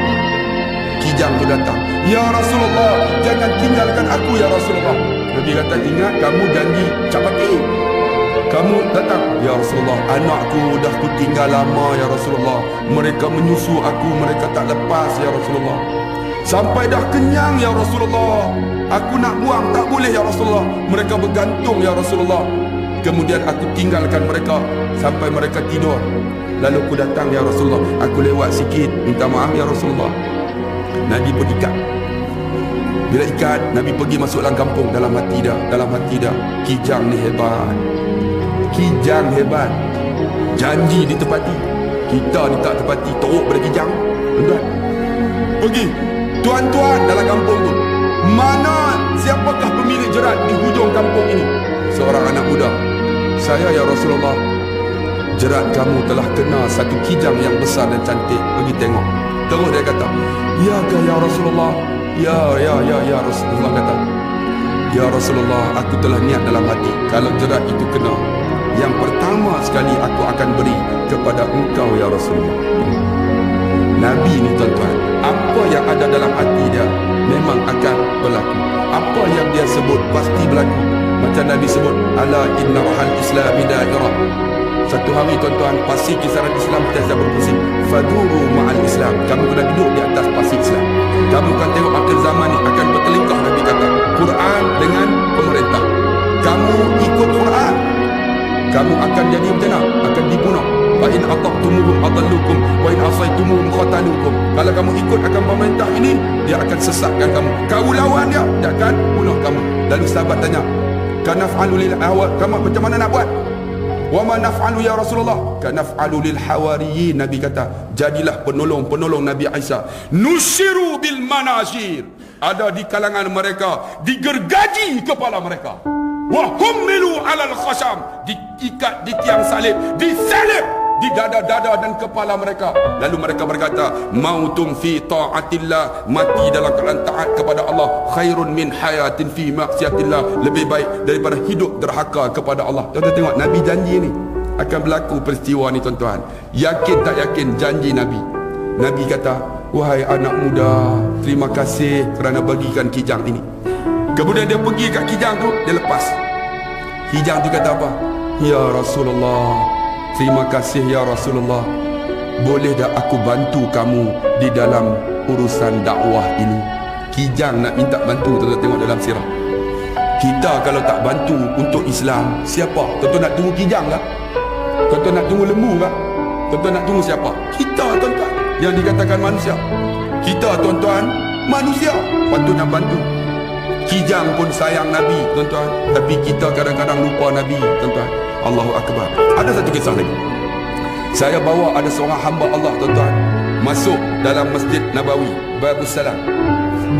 A: kijang tu datang. Ya Rasulullah, jangan tinggalkan aku ya Rasulullah. Nabi kata, ingat kamu janji capati. Kamu datang, ya Rasulullah, anakku dah ku tinggal lama ya Rasulullah. Mereka menyusu aku, mereka tak lepas ya Rasulullah. Sampai dah kenyang ya Rasulullah. Aku nak buang, tak boleh ya Rasulullah. Mereka bergantung ya Rasulullah. Kemudian aku tinggalkan mereka sampai mereka tidur. Lalu aku datang ya Rasulullah, aku lewat sikit, minta maaf ya Rasulullah. Nabi pun ikat. Bila ikat, Nabi pergi masuk dalam kampung. Dalam hati dah, kijang ni hebat. Kijang hebat, janji ditepati. Kita ni tak tepati, teruk pada kijang. Tuan-tuan, pergi tuan-tuan dalam kampung tu, mana siapakah pemilik jerat di hujung kampung ini? Seorang anak muda. Saya ya Rasulullah, jerat kamu telah kena satu kijang yang besar dan cantik. Pergi tengok. Terus dia kata, ya ke ya Rasulullah? Ya Rasulullah kata, ya Rasulullah, aku telah niat dalam hati, kalau jerat itu kena, yang pertama sekali aku akan beri kepada engkau ya Rasulullah. Nabi ni tuan-tuan, apa yang ada dalam hati dia memang akan berlaku. Apa yang dia sebut pasti berlaku. Macam Nabi sebut, ala inna rahal islami dairah. Satu hari tuan-tuan, pasir kisaran Islam sentiasa berpusing. Faduru ma'al Islam. Kamu kena duduk di atas pasir Islam. Kamu akan tengok akhir zaman ni akan bertelingkah. Nabi kata, Quran dengan pemerintah. Kamu ikut Quran, kamu akan jadi bencana, akan dibunuh. Wa in ata'tumuhum adallukum wa in asaitumuhum qatalukum. Kalau kamu ikut akan pemerintah ini, dia akan sesatkan kamu. Kau lawan dia akan bunuh kamu. Lalu sahabat tanya, kanaf'alu lil awal, kamu macam mana nak buat? Wa ma naf'alu ya Rasulullah? Kanaf'alu lil hawariyin. Nabi kata, jadilah penolong-penolong Nabi Isa. Nushiru bil manashir. Ada di kalangan mereka digergaji kepala mereka. Wa hummilu alal khasham, diikat di tiang salib, disalib di dada-dada dan kepala mereka. Lalu mereka berkata, mautum fi ta'atillah, mati dalam keadaan taat kepada Allah, khairun min hayatin fi maksiatillah, lebih baik daripada hidup derhaka kepada Allah. Tuan-tuan tengok, Nabi janji ni akan berlaku peristiwa ni tuan-tuan. Yakin tak yakin janji Nabi. Nabi kata, wahai anak muda, terima kasih kerana bagikan kijang ini. Kemudian dia pergi kat kijang tu, dia lepas. Kijang tu kata apa? Ya Rasulullah, terima kasih ya Rasulullah. Boleh dah aku bantu kamu di dalam urusan dakwah ini? Kijang nak minta bantu. Tuan-tuan tengok dalam sirah. Kita kalau tak bantu untuk Islam, siapa? Tuan-tuan nak tunggu kijang kah? Tuan-tuan nak tunggu lembu kah? Tuan-tuan nak tunggu siapa? Kita tuan-tuan, yang dikatakan manusia. Kita tuan-tuan manusia, patut nak bantu. Kijang pun sayang Nabi tuan-tuan, tapi kita kadang-kadang lupa Nabi tuan-tuan. Allahu Akbar. Ada satu kisah lagi. Saya bawa ada seorang hamba Allah tuan-tuan masuk dalam Masjid Nabawi, Babus Salam.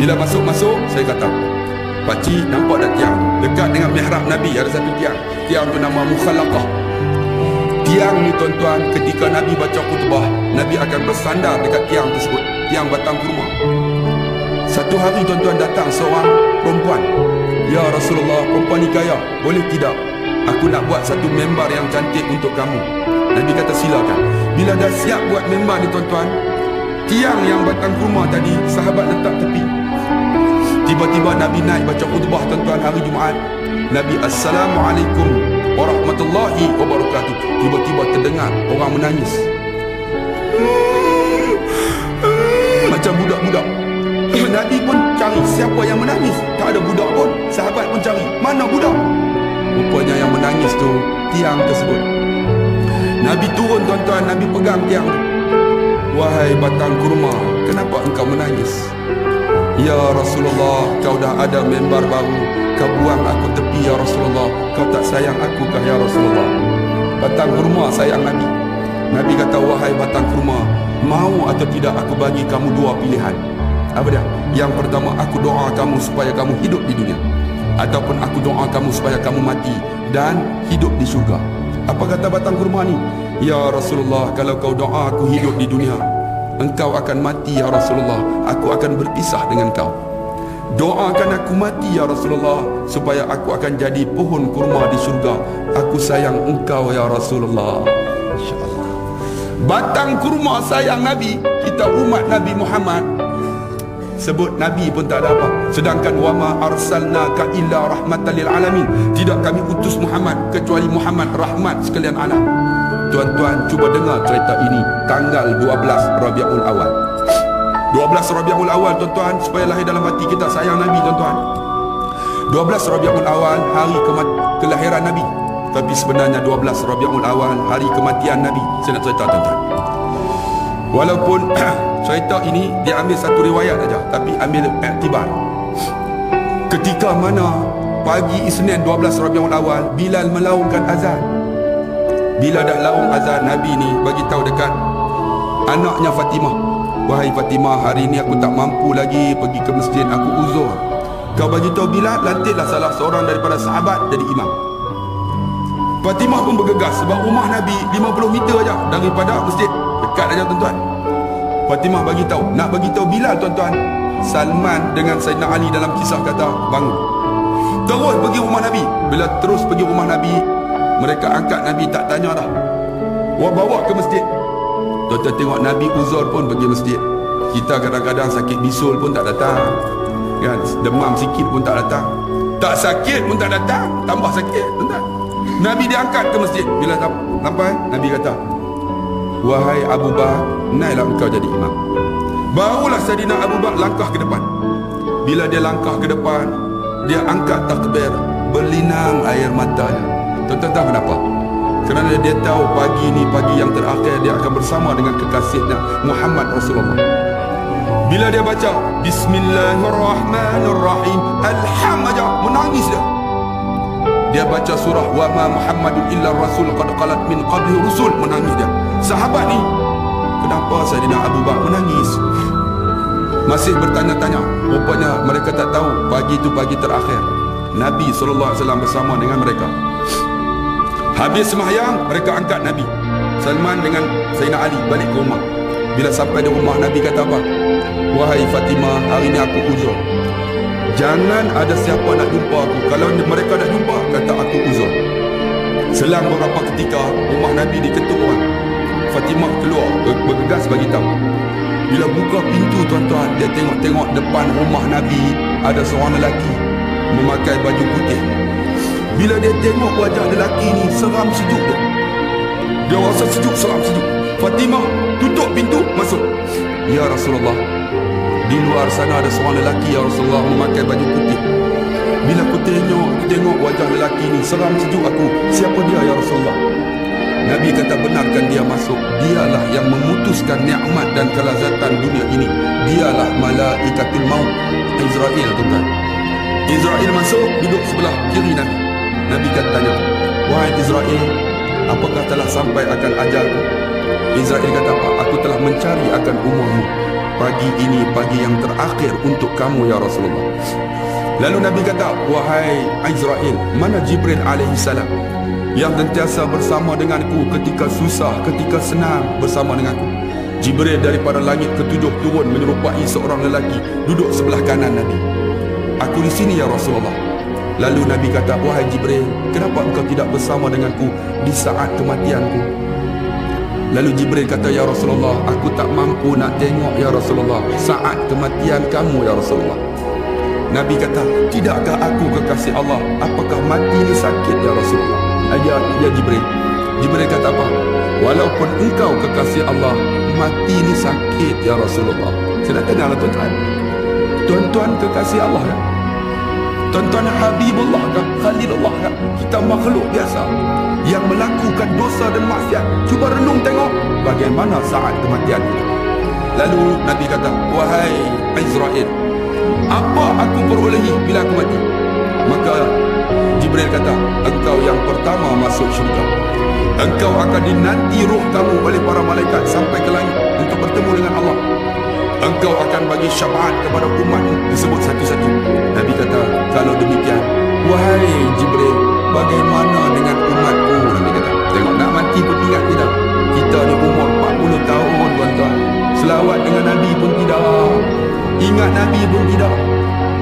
A: Bila masuk-masuk, saya kata, pakcik nampak dah tiang dekat dengan mihrab Nabi, ada satu tiang. Tiang tu nama Mukhalaqah. Tiang ni tuan-tuan, ketika Nabi baca khutbah, Nabi akan bersandar dekat tiang tersebut, tiang batang kurma. Satu hari tuan-tuan datang seorang perempuan. Ya Rasulullah, perempuan ni kaya, boleh tidak aku nak buat satu membar yang cantik untuk kamu? Nabi kata silakan. Bila dah siap buat membar ni tuan-tuan, tiang yang batang kurma tadi sahabat letak tepi. Tiba-tiba Nabi naik baca khutbah tuan-tuan hari Jumaat. Nabi Assalamualaikum warahmatullahi wabarakatuh. Tiba-tiba terdengar orang menangis, macam budak-budak. Nabi pun cari siapa yang menangis. Tak ada budak pun. Sahabat pun cari, mana budak? Rupanya yang menangis tu tiang tersebut. Nabi turun tuan-tuan, Nabi pegang tiang. Wahai batang kurma, kenapa engkau menangis? Ya Rasulullah, kau dah ada membar baru, kau buang aku tepi ya Rasulullah. Kau tak sayang aku kah ya Rasulullah? Batang kurma sayang Nabi. Nabi kata, wahai batang kurma, mau atau tidak aku bagi kamu dua pilihan. Apa dia? Yang pertama, aku doa kamu supaya kamu hidup di dunia, ataupun aku doa kamu supaya kamu mati dan hidup di syurga. Apa kata batang kurma ni? Ya Rasulullah, kalau kau doa aku hidup di dunia, engkau akan mati ya Rasulullah, aku akan berpisah dengan kau. Doakan aku mati ya Rasulullah, supaya aku akan jadi pohon kurma di syurga. Aku sayang engkau ya Rasulullah. InsyaAllah. Batang kurma sayang Nabi. Kita umat Nabi Muhammad, sebut Nabi pun tak ada apa. Sedangkan wama arsalnaka illa rahmatan lil alamin, tidak kami utus Muhammad kecuali Muhammad rahmat sekalian alam. Tuan-tuan cuba dengar cerita ini. Tanggal 12 Rabiul Awal, 12 Rabiul Awal tuan-tuan, supaya lahir dalam hati kita sayang Nabi tuan-tuan. 12 Rabiul Awal hari kelahiran Nabi, tapi sebenarnya 12 Rabiul Awal hari kematian Nabi. Saya nak cerita tuan-tuan. Walaupun cerita ini diambil satu riwayat saja, tapi ambil iktibar. Ketika mana pagi Isnin 12 Rabiul Awal, Bilal melaungkan azan. Bila dah laung azan, Nabi ni bagi tahu dekat anaknya Fatimah, wahai Fatimah, hari ni aku tak mampu lagi pergi ke masjid, aku uzur. Kau bagi tahu Bilal, lantiklah salah seorang daripada sahabat jadi imam. Fatimah pun bergegas sebab rumah Nabi 50 meter aja daripada masjid, dekat aja tuan-tuan. Fatimah bagi tahu, nak bagi tahu Bilal tuan-tuan. Salman dengan Sayyidina Ali dalam kisah kata bangun, terus pergi rumah Nabi. Bila terus pergi rumah Nabi, mereka angkat Nabi, tak tanya dah, wah bawa ke masjid. Tuan-tuan tengok Nabi uzur pun pergi masjid. Kita kadang-kadang sakit bisul pun tak datang kan, demam sikit pun tak datang, tak sakit pun tak datang, tambah sakit tuan-tuan. Nabi diangkat ke masjid. Bila sampai, Nabi kata, wahai Abu Bakar, naiklah engkau jadi imam. Barulah Sayyidina Abu Bakar langkah ke depan. Bila dia langkah ke depan, dia angkat takbir, berlinang air matanya. Tuan-tuan tahu kenapa? Kerana dia tahu pagi ni pagi yang terakhir dia akan bersama dengan kekasihnya Muhammad Rasulullah. Bila dia baca Bismillahirrahmanirrahim, Alhamdulillah, menangis dia. Dia baca surah wa ma Muhammadun illa rasul qad qalat min qabli rusul, menangis dia. Sahabat ni, kenapa Sayyidina Abu Bakar menangis? Masih bertanya-tanya. Rupanya mereka tak tahu pagi itu pagi terakhir Nabi SAW bersama dengan mereka. Habis sembahyang, mereka angkat Nabi. Salman dengan Sayyidina Ali balik ke rumah. Bila sampai di rumah, Nabi kata apa? Wahai Fatimah, hari ni aku uzur. Jangan ada siapa nak jumpa aku. Kalau mereka nak jumpa, kata aku uzur. Selang beberapa ketika, rumah Nabi diketuk orang. Fatimah keluar, bergegas bagi tahu. Bila buka pintu tuan-tuan, dia tengok-tengok depan rumah Nabi ada seorang lelaki memakai baju putih. Bila dia tengok wajah lelaki ni, seram sejuk dia. Dia rasa sejuk, seram sejuk. Fatimah tutup pintu, masuk. Ya Rasulullah, di luar sana ada seorang lelaki ya Rasulullah memakai baju putih. Bila aku tengok wajah lelaki ni, seram sejuk aku. Siapa dia ya Rasulullah? Nabi kata, benarkan dia masuk. Dialah yang memutuskan nikmat dan kelazatan dunia ini. Dialah malaikatul maut, Israel tuan. Israel masuk, duduk sebelah kiri Nabi. Nabi kata tanya, wahai Israel, apakah telah sampai akan ajalku? Israel kata apa? Aku telah mencari akan umurmu. Pagi ini pagi yang terakhir untuk kamu ya Rasulullah. Lalu Nabi kata, wahai Israel, mana Jibril alaihissalam yang sentiasa bersama denganku ketika susah, ketika senang bersama denganku? Jibril daripada langit ketujuh turun menyerupai seorang lelaki duduk sebelah kanan Nabi. Aku di sini ya Rasulullah. Lalu Nabi kata, wahai Jibril, kenapa engkau tidak bersama denganku di saat kematianku? Lalu Jibril kata, ya Rasulullah, aku tak mampu nak tengok ya Rasulullah saat kematian kamu ya Rasulullah. Nabi kata, tidakkah aku kekasih Allah? Apakah mati ni sakit ya Rasulullah? Ya Jibril. Jibril kata apa? Walaupun engkau kekasih Allah, mati ni sakit ya Rasulullah. Saya nak tanya lah tuan-tuan, tuan-tuan kekasih Allah kan? Tuan-tuan Habibullah kan? Khalilullah kan? Kita makhluk biasa yang melakukan dosa dan maksiat. Cuba renung tengok bagaimana saat kematian itu. Lalu Nabi kata, wahai Israel, apa aku perolehi bila aku mati? Maka Jibril kata, engkau yang pertama masuk syurga. Engkau akan dinanti roh kamu oleh para malaikat sampai ke langit untuk bertemu dengan Allah. Engkau akan bagi syafaat kepada umatmu, disebut satu-satu. Nabi kata, kalau demikian, wahai Jibril, bagaimana dengan umatku? Nabi kata, tengok nak mati pun ingat kita. Kita ni umur 40 tahun tuan-tuan. Selawat ingat Nabi pun tidak.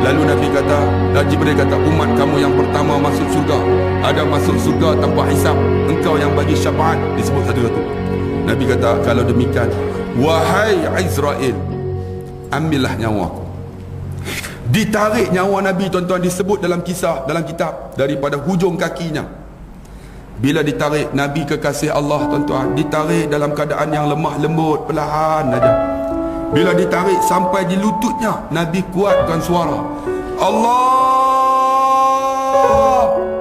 A: Lalu Nabi kata, dan Jibril kata, umat kamu yang pertama masuk surga, ada masuk surga tanpa hisab, engkau yang bagi syafaat. Disebut satu-satu. Nabi kata, kalau demikian, wahai Israel, ambillah nyawa aku. Ditarik nyawa Nabi, tuan-tuan, disebut dalam kisah, dalam kitab, daripada hujung kakinya. Bila ditarik, Nabi kekasih Allah, tuan-tuan, ditarik dalam keadaan yang lemah lembut, perlahan saja. Bila ditarik sampai di lututnya, Nabi kuatkan suara, Allah,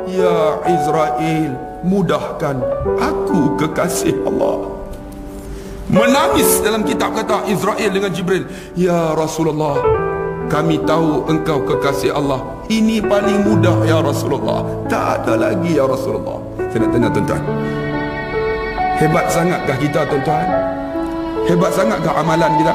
A: ya Israel, mudahkan aku kekasih Allah. Menangis dalam kitab kata Israel dengan Jibril, ya Rasulullah, kami tahu engkau kekasih Allah, ini paling mudah ya Rasulullah, tak ada lagi ya Rasulullah. Saya nak tanya tuan-tuan, hebat sangatkah kita tuan-tuan? Hebat sangatkah amalan kita?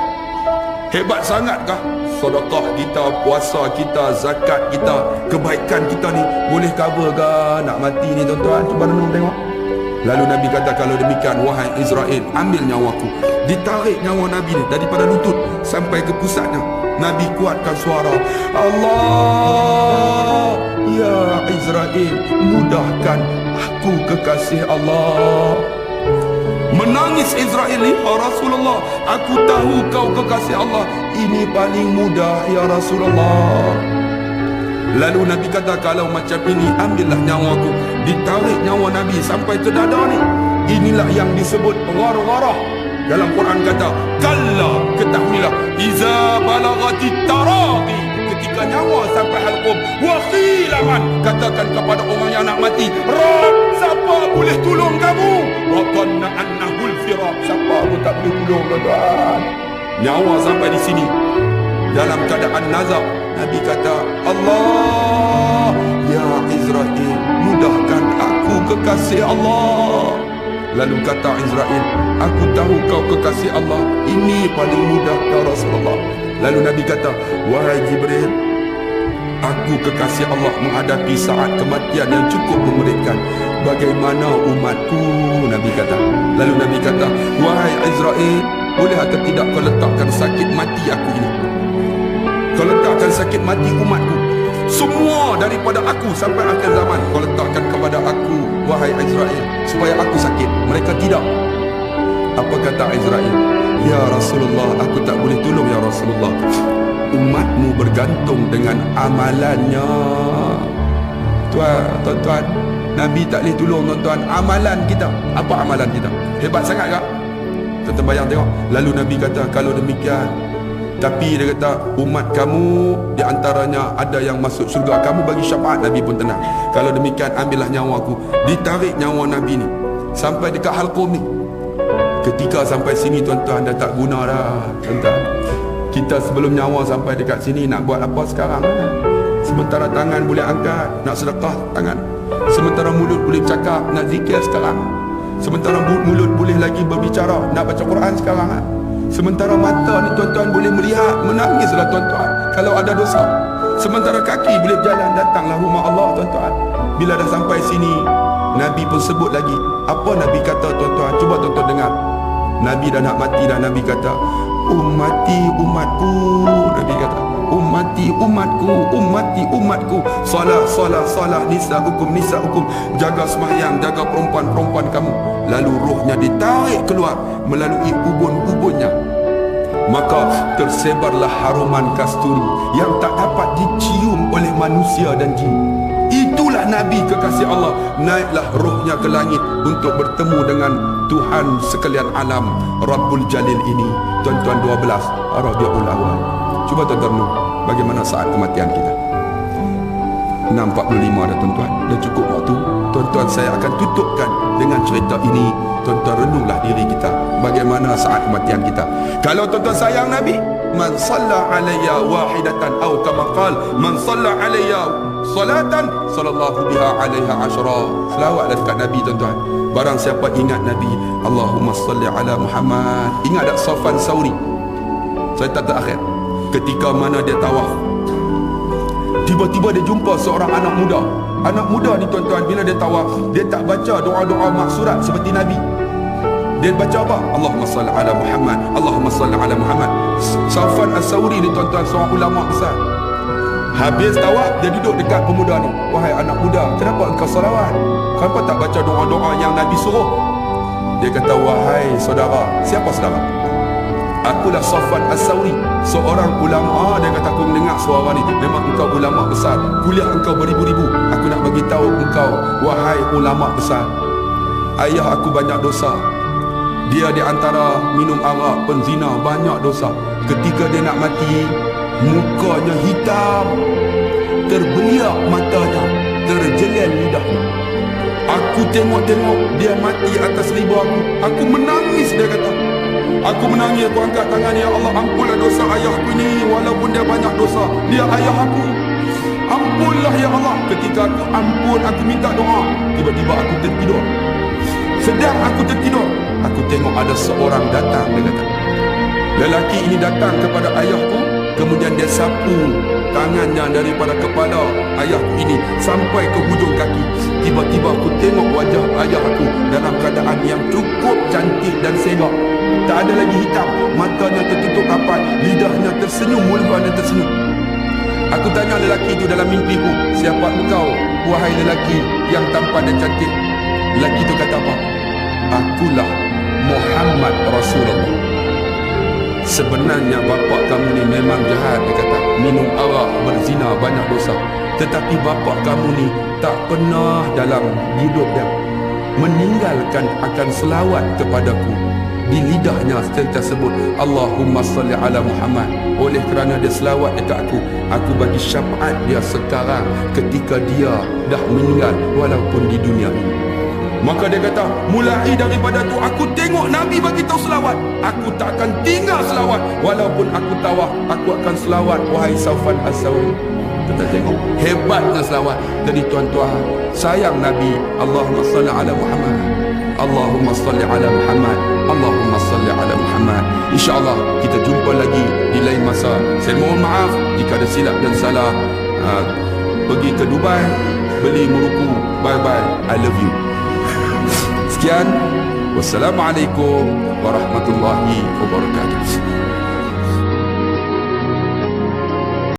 A: Hebat sangatkah sedekah kita, puasa kita, zakat kita, kebaikan kita ni boleh cover ke nak mati ni tuan-tuan? Cuba renung tengok. Lalu Nabi kata, kalau demikian wahai Israel, ambil nyawaku. Ditarik nyawa Nabi ni daripada lutut sampai ke pusatnya. Nabi kuatkan suara, Allah, ya Israel, mudahkan aku kekasih Allah. Menangis Israel ni, ya Rasulullah, aku tahu kau kekasih Allah, ini paling mudah ya Rasulullah. Lalu Nabi kata, kalau macam ini, ambillah nyawaku. Ditarik nyawa Nabi sampai ke dada ni. Inilah yang disebut ghargharah. Dalam Quran kata, kalla, ketahuilah, iza balagati taraqi, ketika nyawa sampai halqum, wa khilaman, katakan kepada orang yang nak mati, Rab, siapa boleh tolong kamu? Wa dhanna annahu al-firaq, siapa pun tak boleh tolong tuan-tuan. Nyawa sampai di sini dalam keadaan nazak, Nabi kata, Allah, ya Israel, mudahkan aku kekasih Allah. Lalu kata Israel, aku tahu kau kekasih Allah, ini paling mudah ya Rasulullah. Lalu Nabi kata, wahai Jibril, aku kekasih Allah menghadapi saat kematian yang cukup memeritkan. Bagaimana umatku? Nabi kata. Lalu Nabi kata, wahai Israel, boleh atau tidak kau letakkan sakit mati aku ini? Kau letakkan sakit mati umatku, semua daripada aku sampai akhir zaman, kau letakkan kepada aku, wahai Israel, supaya aku sakit. Mereka tidak. Apa kata Israel? Ya Rasulullah, aku tak boleh tolong ya Rasulullah, umatmu bergantung dengan amalannya. Tuan-tuan, Nabi tak boleh tolong tuan-tuan, amalan kita. Apa amalan kita? Hebat sangat tak? Tuan-tuan bayang tengok. Lalu Nabi kata, kalau demikian, tapi dia kata, umat kamu di antaranya ada yang masuk syurga, kamu bagi syafaat. Nabi pun tenang. Kalau demikian, ambillah nyawaku. Ditarik nyawa Nabi ni sampai dekat halqum ni. Ketika sampai sini tuan-tuan, dah tak guna dah tuan-tuan. Kita sebelum nyawa sampai dekat sini, nak buat apa sekarang? Sementara tangan boleh angkat, nak sedekah tangan. Sementara mulut boleh bercakap, nak zikir sekarang. Sementara mulut boleh lagi berbicara, nak baca Quran sekarang. Sementara mata ni tuan-tuan boleh melihat, menangislah tuan-tuan kalau ada dosa. Sementara kaki boleh berjalan, datanglah rumah Allah tuan-tuan. Bila dah sampai sini, Nabi pun sebut lagi. Apa Nabi kata tuan-tuan? Cuba tuan-tuan dengar. Nabi dah nak mati dah. Nabi kata, ummati umatku. Nabi kata, ummati umatku, ummati umatku. Salah, salah, salah, nisa hukum, nisa hukum. Jaga sembahyang, jaga perempuan-perempuan kamu. Lalu rohnya ditarik keluar melalui ubun-ubunnya. Maka tersebarlah haruman kasturi yang tak dapat dicium oleh manusia dan jin. Itulah Nabi kekasih Allah. Naiklah rohnya ke langit untuk bertemu dengan Tuhan sekalian alam, Rabbul Jalil ini. Tuan-tuan 12 Rabiul Awal. Cuba tuan-tuan renung, bagaimana saat kematian kita? 6.45 dah tuan-tuan. Dah cukup waktu. Tuan-tuan, saya akan tutupkan dengan cerita ini. Tuan-tuan renunglah diri kita, bagaimana saat kematian kita. Kalau tuan-tuan sayang Nabi, man salla alayya wahidatan aw kama qala man salla alayya salatan sallallahu biha alaiha asyara. Selawatlah dekat Nabi tuan-tuan. Barang siapa ingat Nabi, Allahumma salli ala Muhammad. Ingat tak Safwan Sauri, cerita terakhir, ketika mana dia tawaf, tiba-tiba dia jumpa seorang anak muda. Anak muda ni tuan-tuan, bila dia tawaf, dia tak baca doa-doa maksurat seperti Nabi. Dia baca apa? Allahumma salli ala Muhammad, Allahumma salli ala Muhammad. Safwan As-Sawri ni tuan-tuan, seorang ulama besar. Habis tawaf, dia duduk dekat pemuda ni. Wahai anak muda, kenapa engkau salawat? Kenapa tak baca doa-doa yang Nabi suruh? Dia kata, wahai saudara. Siapa saudara? Akulah Safwan As-Sawri, seorang ulama. Dia kata, aku mendengar suara ni. Memang engkau ulama besar, kuliah engkau beribu-ribu. Aku nak bagi tahu engkau, wahai ulama besar, ayah aku banyak dosa. Dia di antara minum arak, penzina, banyak dosa. Ketika dia nak mati, mukanya hitam, terbeliak matanya, terjelal lidahnya. Aku tengok-tengok dia mati atas riba aku. Aku menangis, dia kata. Aku menangis, aku angkat tangan, ya Allah, ampunlah dosa ayahku ni. Walaupun dia banyak dosa, dia ayah aku. Ampunlah ya Allah. Ketika aku ampun, aku minta doa, tiba-tiba aku tertidur. Sedang aku tertidur, aku tengok ada seorang datang. Dia kata, lelaki ini datang kepada ayahku, kemudian dia sapu tangannya daripada kepala ayahku ini sampai ke hujung kaki. Tiba-tiba aku tengok wajah ayah aku dalam keadaan yang cukup cantik dan segak. Tak ada lagi hitam, matanya tertutup rapat, lidahnya tersenyum, mulutnya tersenyum. Aku tanya lelaki itu dalam mimpiku, siapa engkau, wahai lelaki yang tampan dan cantik? Lelaki itu kata apa? Akulah Muhammad Rasulullah. Sebenarnya bapa kamu ni memang jahat, dia kata. Minum arak, berzina, banyak dosa. Tetapi bapa kamu ni tak pernah dalam hidup dia meninggalkan akan selawat kepadaku. Di lidahnya sentiasa sebut Allahumma salli ala Muhammad. Oleh kerana dia selawat dekat aku bagi syafaat dia sekarang ketika dia dah meninggal walaupun di dunia ini. Maka dia kata, mulai daripada tu aku tengok Nabi bagi tahu selawat, aku tak akan tinggal selawat. Walaupun aku tawaf, aku akan selawat. Wahai Safwan As-Sawri, kita tengok hebatnya selawat. Jadi tuan-tuan, sayang Nabi. Allahumma salli ala Muhammad, Allahumma salli ala Muhammad, Allahumma salli ala Muhammad. InsyaAllah kita jumpa lagi di lain masa. Saya mohon maaf jika ada silap dan salah. Pergi ke Dubai, beli muruku. Bye bye, I love you. Sekian, wassalamualaikum warahmatullahi wabarakatuh.